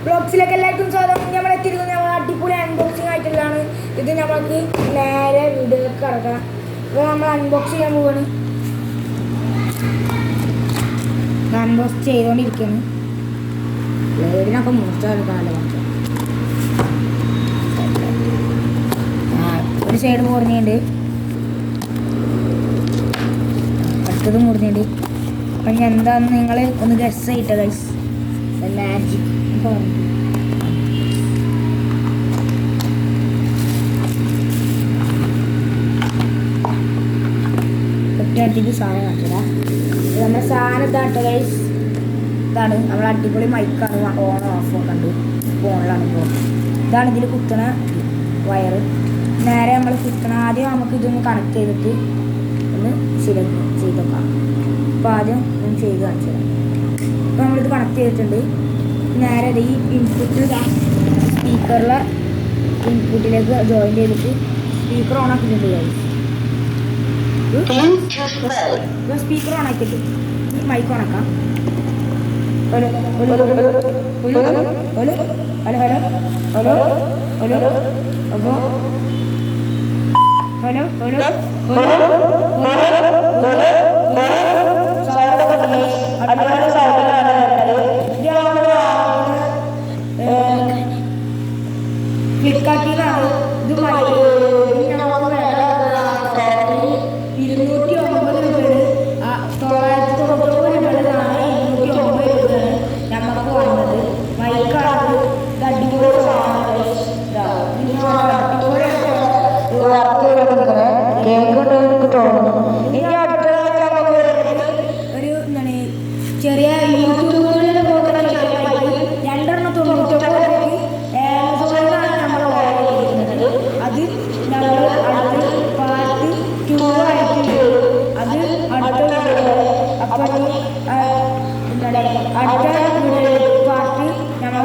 ബ്ലോഗ്സിലേക്ക് എല്ലാവർക്കും സ്വാഗതം. നമ്മൾ എത്തിയിരിക്കുന്നത് നമ്മൾ അടിപൊളി അൺബോക്സിങ് ആയിട്ടുള്ളതാണ്. ഇത് നമ്മൾക്ക് നേരെ വീഡിയോയിലേക്ക് കിടക്കാം. അപ്പോൾ നമ്മൾ അൺബോക്സ് ചെയ്യാൻ പോവാണ്. അൺബോക്സ് ചെയ്തുകൊണ്ടിരിക്കുകയാണ്. ഇതിനൊക്കെ മുറിച്ചെടുക്കാനല്ലോ മാത്രം. ഒരു സൈഡ് മുറിഞ്ഞുണ്ട്, അടുത്തത് മുറിഞ്ഞുണ്ട്. അപ്പം ഞാൻ എന്താണെന്ന് നിങ്ങൾ ഒന്ന് ഗസ് ചെയ്തിട്ട് ഗൈസ്. മാജിക് ഒറ്റയടിക്ക് സാധനം കാണിച്ചതാ. നമ്മുടെ സാധനം ഇതാട്ടോ ഗൈസ്. ഇതാണ് നമ്മൾ അടിപൊളി മൈക്കാണ്. ഓൺ ഓഫ് കണ്ടു ഫോണിലാണ്. ഇപ്പോൾ ഇതാണ് ഇതിൽ കുത്തണ വയറ്. നേരെ നമ്മൾ കുത്തണ ആദ്യം നമുക്ക് ഇതൊന്ന് കണക്ട് ചെയ്തിട്ട് ഒന്ന് ചെയ്ത് നോക്കാം. അപ്പോൾ ആദ്യം ഒന്ന് ചെയ്ത് കാണിച്ചു തരാം. അപ്പോൾ നമ്മളിത് കണക്ട് ചെയ്തിട്ടുണ്ട്. നേരെ ഈ ഇൻപുട്ട് സ്പീക്കറിലെ ഇൻപുട്ടിലേക്ക് ജോയിൻ ചെയ്തിട്ട് സ്പീക്കർ ഓൺ ആക്കിയിട്ടുണ്ട് ഗൈസ്. ഇപ്പോൾ സ്പീക്കർ ഓൺ ആക്കിയിട്ട് ഈ മൈക്ക് ഓൺ ആക്കാം. Hello hello hello hello hello hello hello hello അപ്പോൾ ഹലോ ഹലോ ഫ്ലിപ്കാർട്ടിലാണ് ഇത്. 209 രൂപയാണ്. 999 രൂപയുടേതാണ്. 209 രൂപയാണ് നമുക്ക് വന്നത്. മൈക്കാണ് അടിപൊളി ഒരു എന്താണ് ചെറിയ യൂട്യൂബുകളിൽ പോകുന്ന 299 ആമസോണിലാണ് നമ്മൾ ഓർഡർ ചെയ്തിരിക്കുന്നത്. അത് നമ്മൾ അടുത്ത പാർട്ട് 2 ആയിട്ട് അത് അടുത്ത അപ്പോൾ എന്താണ് അടുത്ത പാർട്ട് നമ്മൾ